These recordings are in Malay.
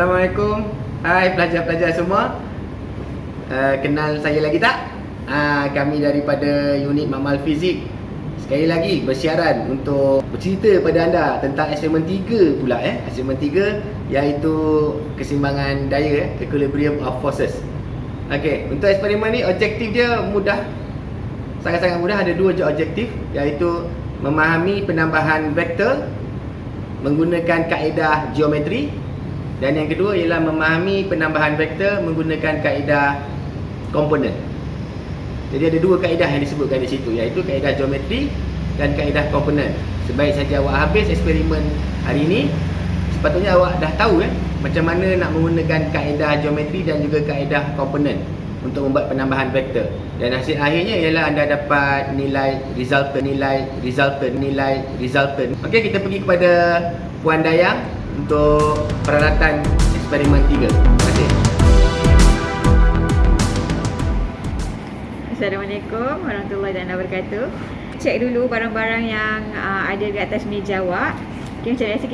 Assalamualaikum. Hai pelajar-pelajar semua. Kenal saya lagi tak? Kami daripada unit Makmal Fizik. Sekali lagi bersiaran untuk bercerita pada anda tentang assignment 3 pula Assignment 3 iaitu keseimbangan daya, equilibrium of forces. Okey, untuk eksperimen ni objektif dia mudah. Sangat-sangat mudah, ada dua je objektif, iaitu memahami penambahan vektor menggunakan kaedah geometri, dan yang kedua ialah memahami penambahan vektor menggunakan kaedah komponen. Jadi ada dua kaedah yang disebutkan di situ, iaitu kaedah geometri dan kaedah komponen. Sebaik saja awak habis eksperimen hari ini, sepatutnya awak dah tahu macam mana nak menggunakan kaedah geometri dan juga kaedah komponen untuk membuat penambahan vektor. Dan hasil akhirnya ialah anda dapat nilai resultant. Okey, kita pergi kepada Puan Dayang untuk peralatan eksperimen 3. Terima kasih. Assalamualaikum warahmatullahi wabarakatuh. Cek dulu barang-barang yang ada di atas meja awak. Okay, macam biasa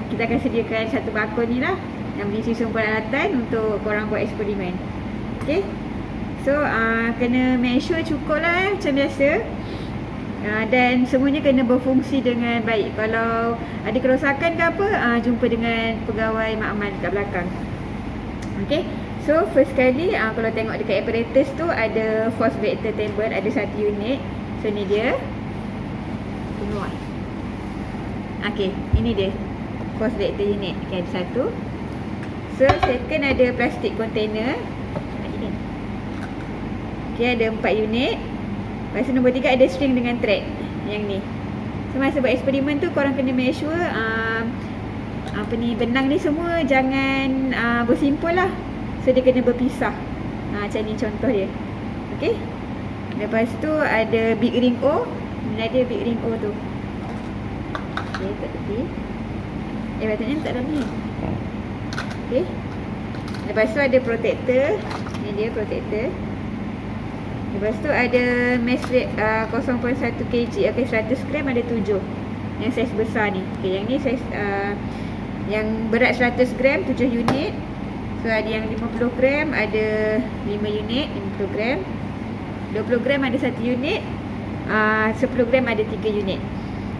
kita akan sediakan satu bakul ni lah yang berisi semua peralatan untuk korang buat eksperimen. Okay, so kena make sure cukup lah macam biasa. Dan semuanya kena berfungsi dengan baik. Kalau ada kerosakan ke apa, jumpa dengan pegawai makmal kat belakang. Okay, so first kali kalau tengok dekat apparatus tu ada force vector table, ada satu unit. So ni dia. Tengok. Okay, ini dia force vector unit. Okay, ada satu. So second ada plastic container. Okay, ada 4 unit. Lepas tu nombor 3 ada string dengan thread. Yang ni. So masa buat eksperimen tu korang kena make sure benang ni semua jangan bersimpul lah. So dia kena berpisah. Macam ni contoh dia. Okay. Lepas tu ada big ring O. Mana dia big ring O tu. Okay, kat tepi. Patutnya tak dalam ni. Okay. Lepas tu ada protector. Ni dia protector. Lepas tu ada mesh rate 0.1 kg. Okay, 100 gram ada 7. Yang saiz besar ni. Okay, yang ni saiz yang berat 100 gram 7 unit. So ada yang 50 gram ada 5 unit 50 gram. 20 gram ada 1 unit. 10 gram ada 3 unit.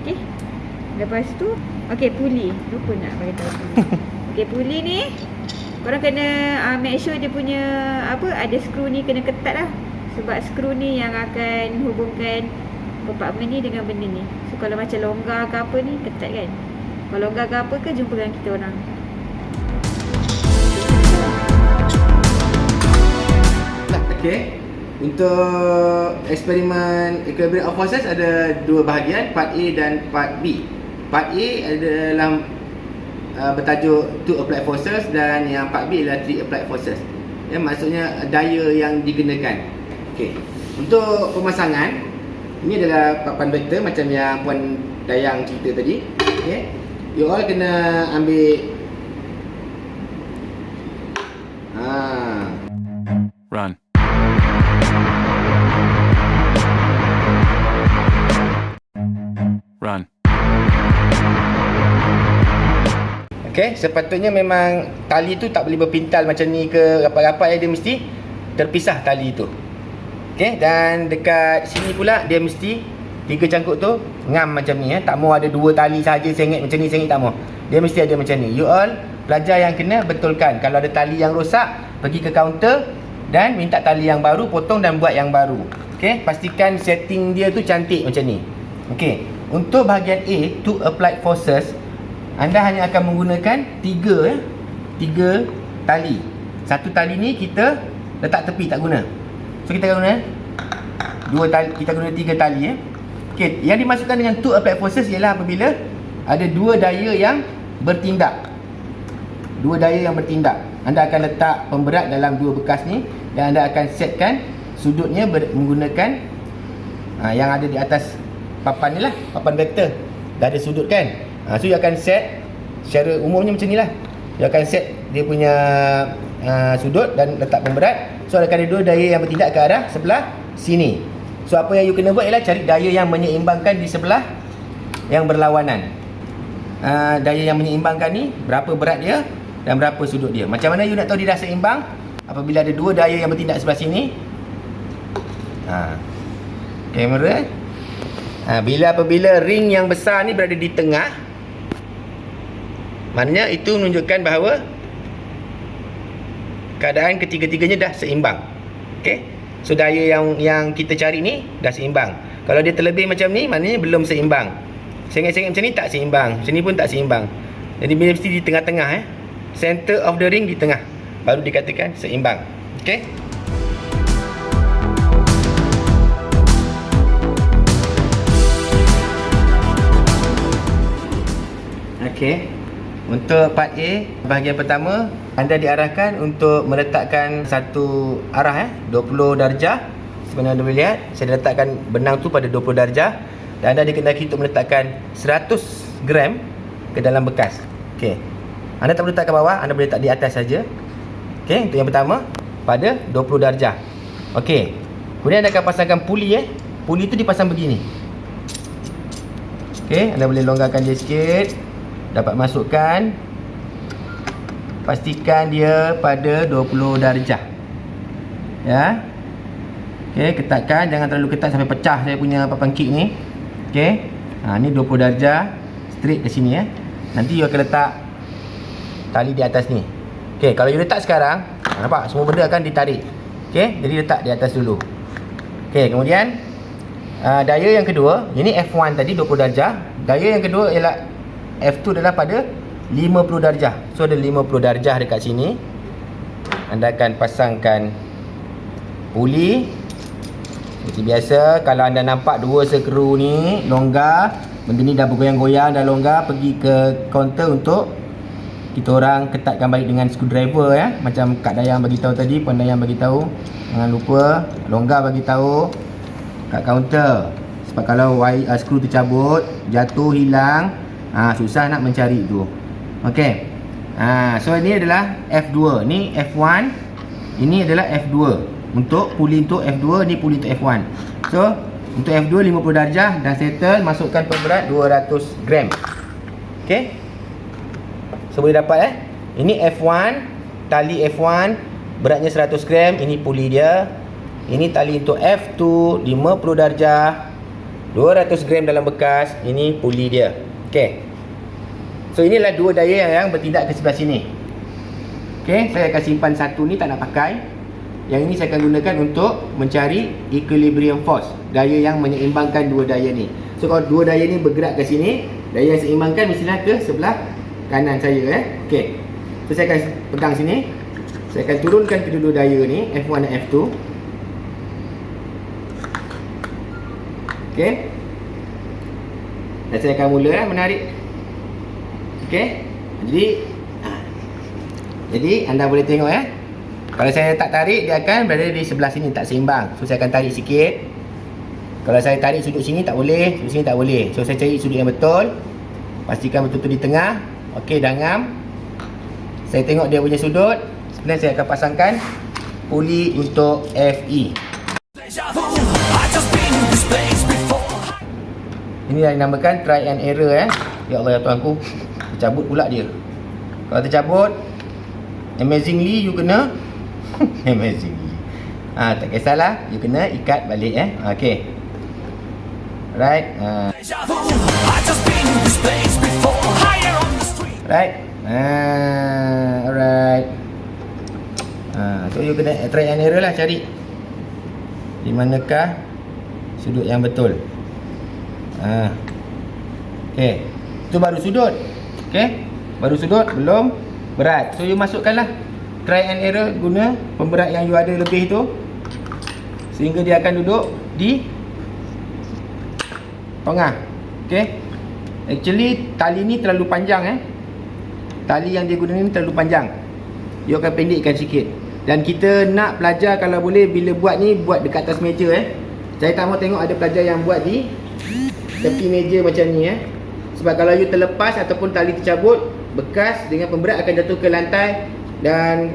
Okay. Lepas tu okay, pulley. Lupa nak bagi tahu pulley. Okay, pulley ni korang kena make sure dia punya ada skru ni kena ketat lah. Sebab skru ni yang akan hubungkan kompartmen ni dengan benda ni. So kalau macam longgar ke apa ni ketat kan. Kalau longgar ke apa ke jumpa dengan kita orang. Okey. Untuk eksperimen equilibrium of forces ada dua bahagian, part A dan part B. Part A adalah bertajuk 2 applied forces dan yang part B adalah 3 applied forces. Maksudnya daya yang digunakan. Okey. Untuk pemasangan, ini adalah papan vektor macam yang Puan Dayang cerita tadi. Okey. You all kena ambil Run. Run. Okey, sepatutnya memang tali tu tak boleh berpintal macam ni ke rapat-rapat dia mesti terpisah tali tu. Okey, dan dekat sini pula dia mesti 3 cangkuk tu ngam macam ni tak mau ada 2 tali saja sengit macam ni, sengit tak mau. Dia mesti ada macam ni. You all pelajar yang kena betulkan. Kalau ada tali yang rosak, pergi ke kaunter dan minta tali yang baru, potong dan buat yang baru. Okey, pastikan setting dia tu cantik macam ni. Okey, untuk bahagian A, 2 applied forces, anda hanya akan menggunakan 3 tali. Satu tali ni kita letak tepi, tak guna. So kita akan guna 2 tali, kita guna 3 tali Okey, yang dimaksudkan dengan 2 applied forces ialah apabila ada 2 daya yang bertindak. 2 daya yang bertindak. Anda akan letak pemberat dalam 2 bekas ni dan anda akan setkan sudutnya menggunakan yang ada di atas papan ni lah, papan vektor. Dah ada sudut kan? So you akan set secara umumnya macam ni lah. You akan set dia punya sudut dan letak pemberat. So akan ada 2 daya yang bertindak ke arah sebelah sini. So apa yang you kena buat ialah cari daya yang menyeimbangkan di sebelah yang berlawanan. Daya yang menyeimbangkan ni berapa berat dia, dan berapa sudut dia. Macam mana you nak tahu dia dah seimbang? Apabila ada dua daya yang bertindak sebelah sini. Kamera. Apabila ring yang besar ni berada di tengah, maknanya itu menunjukkan bahawa keadaan ketiga-tiganya dah seimbang. Okey. So daya yang kita cari ni dah seimbang. Kalau dia terlebih macam ni, maknanya belum seimbang. Sengit-sengit macam ni tak seimbang. Macam ni pun tak seimbang. Jadi dia mesti di tengah-tengah Center of the ring di tengah. Baru dikatakan seimbang. Okey. Okey. Untuk part A, bahagian pertama, anda diarahkan untuk meletakkan satu arah 20 darjah. Sebenarnya anda boleh lihat, saya letakkan benang tu pada 20 darjah. Dan anda dikendaki untuk meletakkan 100 gram ke dalam bekas. Okey. Anda tak perlu letak ke bawah, anda boleh letak di atas saja. Okey, itu yang pertama, pada 20 darjah. Okey. Kemudian anda akan pasangkan puli Puli tu dipasang begini. Okey, anda boleh longgarkan dia sikit. Dapat masukkan. Pastikan dia pada 20 darjah. Ya. Okey, ketatkan, jangan terlalu ketat sampai pecah saya punya papan kek ni. Okey. Ni 20 darjah straight ke sini Nanti you akan letak tali di atas ni. Okey, kalau you letak sekarang, nampak semua benda akan ditarik. Okey, jadi letak di atas dulu. Okey, kemudian daya yang kedua, ini F1 tadi 20 darjah. Daya yang kedua ialah F2 adalah pada 50 darjah. So ada 50 darjah dekat sini. Anda akan pasangkan puli. Seperti biasa, kalau anda nampak dua skru ni longgar, benda ni dah bergoyang-goyang, dah longgar, pergi ke kaunter untuk kita orang ketatkan balik dengan screwdriver Macam Kak Dayang bagi tahu tadi, Puan Dayang bagi tahu. Jangan lupa longgar bagi tahu kat kaunter. Sebab kalau skru tercabut, jatuh, hilang, susah nak mencari tu. Okey. So ini adalah F2, ni F1, ini adalah F2. Untuk puli untuk F2, ni puli untuk F1. So untuk F2 50 darjah dah settle, masukkan pemberat 200 gram. Okey. So boleh dapat ini F1, tali F1 beratnya 100 gram, ini puli dia. Ini tali untuk F2 50 darjah 200 gram dalam bekas, ini puli dia. Okey. So inilah dua daya yang bertindak ke sebelah sini. Okey, saya akan simpan satu ni, tak nak pakai. Yang ini saya akan gunakan untuk mencari equilibrium force, daya yang menyeimbangkan dua daya ni. So kalau dua daya ni bergerak ke sini, daya yang seimbangkan mestilah ke sebelah kanan saya Okey. So saya akan pegang sini. Saya akan turunkan kedua-dua daya ni, F1 dan F2. Okey. Dan saya akan mula menarik. Okey. Jadi anda boleh tengok kalau saya tak tarik, dia akan berada di sebelah sini, tak seimbang. So saya akan tarik sikit. Kalau saya tarik sudut sini tak boleh, sudut sini tak boleh. So saya cari sudut yang betul. Pastikan betul-betul di tengah. Okey, dah ngam. Saya tengok dia punya sudut. Kemudian saya akan pasangkan puli untuk FE. Ini yang dinamakan try and error Ya Allah ya Tuhanku, tercabut pula dia. Kalau tercabut, amazingly you kena amazingly tak kisahlah, you kena ikat balik Okey. Right. Right. Alright. So you kena try and error lah, cari di manakah sudut yang betul. Okey. Itu baru sudut. Okey. Baru sudut, belum berat. So you masukkanlah try and error, guna pemberat yang you ada lebih tu, sehingga dia akan duduk di tengah. Okey. Actually tali ni terlalu panjang Tali yang dia guna ni terlalu panjang. You akan pendekkan sikit. Dan kita nak pelajar kalau boleh bila buat ni, buat dekat atas meja Saya tak mau tengok ada pelajar yang buat di tepi meja macam ni Sebab kalau you terlepas ataupun tali tercabut, bekas dengan pemberat akan jatuh ke lantai dan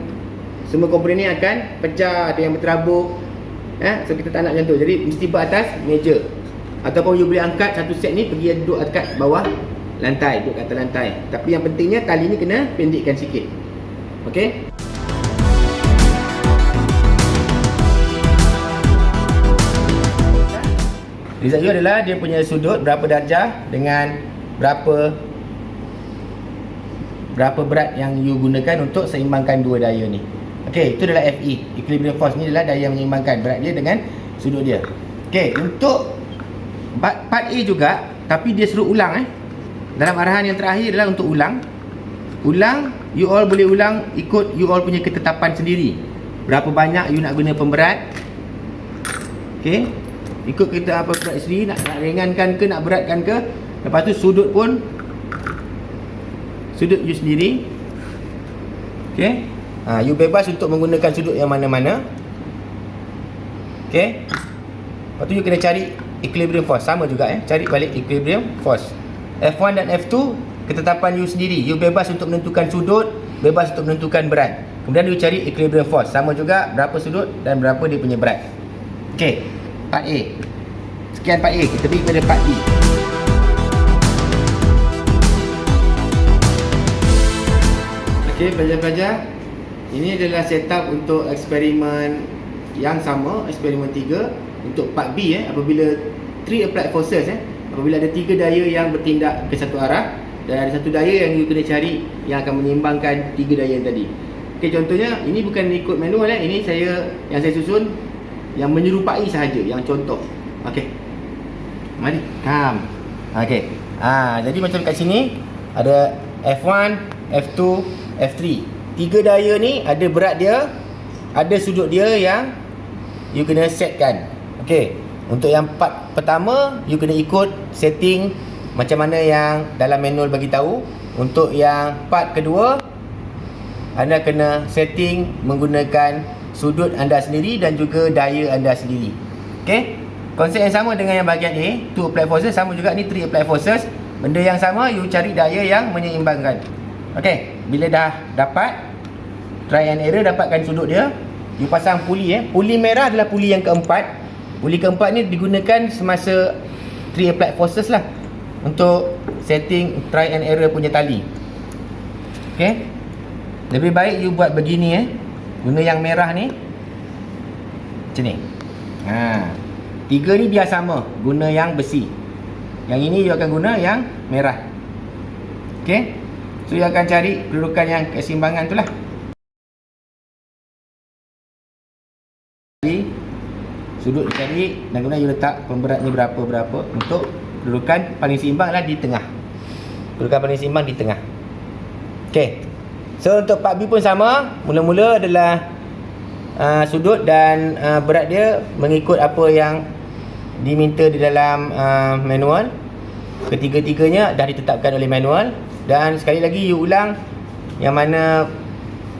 semua komponen ni akan pecah atau yang berterabuk. So kita tak nak macam tu. Jadi mesti beratas meja. Ataupun you boleh angkat satu set ni pergi duduk dekat bawah lantai, duduk kat atas lantai. Tapi yang pentingnya tali ni kena pendekkan sikit. Okey. Result U adalah dia punya sudut berapa darjah dengan berapa berat yang you gunakan untuk seimbangkan dua daya ni. Okey, itu adalah FE, equilibrium force ni adalah daya yang menyeimbangkan berat dia dengan sudut dia. Okey, untuk part A juga, tapi dia suruh ulang dalam arahan yang terakhir adalah untuk ulang. You all boleh ulang ikut you all punya ketetapan sendiri. Berapa banyak you nak guna pemberat. Okey, ikut kita apa berat sendiri, nak ringankan ke, nak beratkan ke. Lepas tu sudut pun sudut you sendiri. Okey, you bebas untuk menggunakan sudut yang mana-mana. Okey, lepas tu you kena cari equilibrium force. Sama juga cari balik equilibrium force. F1 dan F2 ketetapan you sendiri. You bebas untuk menentukan sudut, bebas untuk menentukan berat. Kemudian you cari equilibrium force. Sama juga berapa sudut dan berapa dia punya berat. Okey, part A. Sekian part A, kita pergi kepada part B. Okey, pelajar-pelajar, ini adalah setup untuk eksperimen yang sama, eksperimen 3 untuk part B apabila 3 applied forces apabila ada 3 daya yang bertindak ke satu arah dan ada satu daya yang you kena cari yang akan menyeimbangkan 3 daya tadi. Okey, contohnya ini bukan ikut manual ini saya susun yang menyerupai sahaja, yang contoh. Okey, mari come. Okey, jadi macam kat sini ada F1, F2, F3. 3 daya ni ada berat dia, ada sudut dia yang you kena setkan. Okey, untuk yang part pertama you kena ikut setting macam mana yang dalam manual bagi tahu. Untuk yang part kedua anda kena setting menggunakan sudut anda sendiri dan juga daya anda sendiri. Okey, konsep yang sama dengan yang bahagian A, 2 applied forces, sama juga ni 3 applied forces. Benda yang sama, you cari daya yang menyeimbangkan. Okey, bila dah dapat try and error, dapatkan sudut dia, you pasang puli. Puli merah adalah puli yang keempat. Puli keempat ni digunakan semasa 3 applied forces lah untuk setting try and error punya tali. Okey, lebih baik you buat begini guna yang merah ni macam ni. 3 ni biar sama, guna yang besi. Yang ini you akan guna yang merah. Okey, so you akan cari kedudukan yang keseimbangan tu lah. Sudut dicari dan kemudian you letak pemberat ni berapa untuk kedudukan paling seimbang lah di tengah. Kedudukan paling seimbang di tengah. Okey, so untuk part B pun sama. Mula-mula adalah sudut dan berat dia mengikut apa yang diminta di dalam manual. Ketiga-tiganya dah ditetapkan oleh manual. Dan sekali lagi you ulang yang mana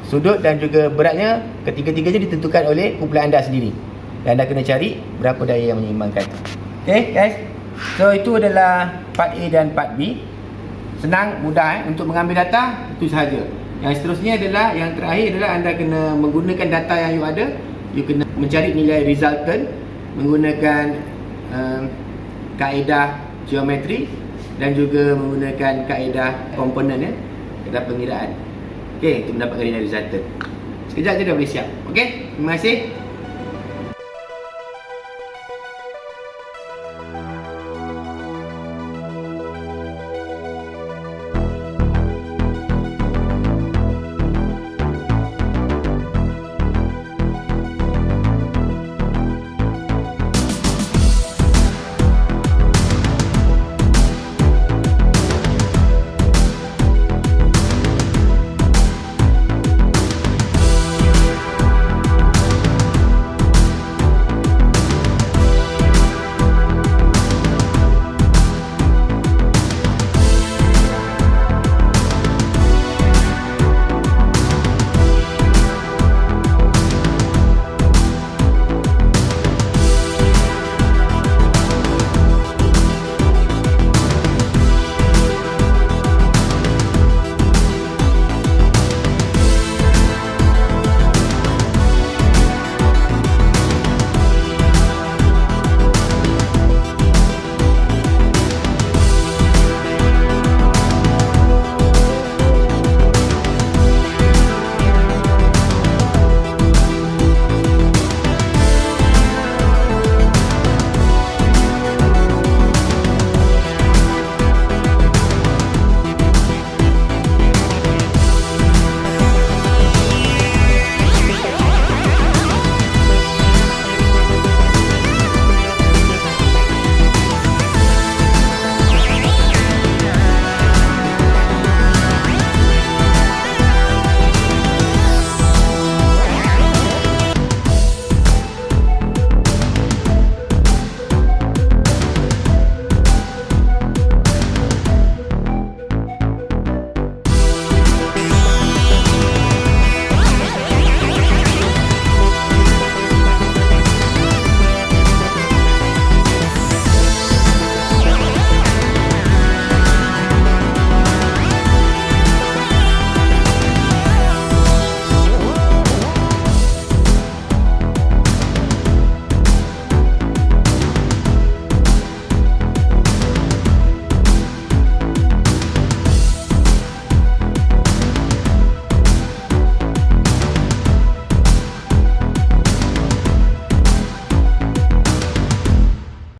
sudut dan juga beratnya ketiga-tiganya ditentukan oleh kumpulan anda sendiri. Dan anda kena cari berapa daya yang menyeimbangkan. Okay guys, so itu adalah part A dan part B. Senang, mudah untuk mengambil data, itu sahaja. Yang seterusnya adalah, yang terakhir adalah anda kena menggunakan data yang you ada. You kena mencari nilai resultant menggunakan kaedah geometri dan juga menggunakan kaedah komponen kaedah pengiraan. Okey, untuk mendapatkan nilai resultant. Sekejap je dah boleh siap. Okey, terima kasih.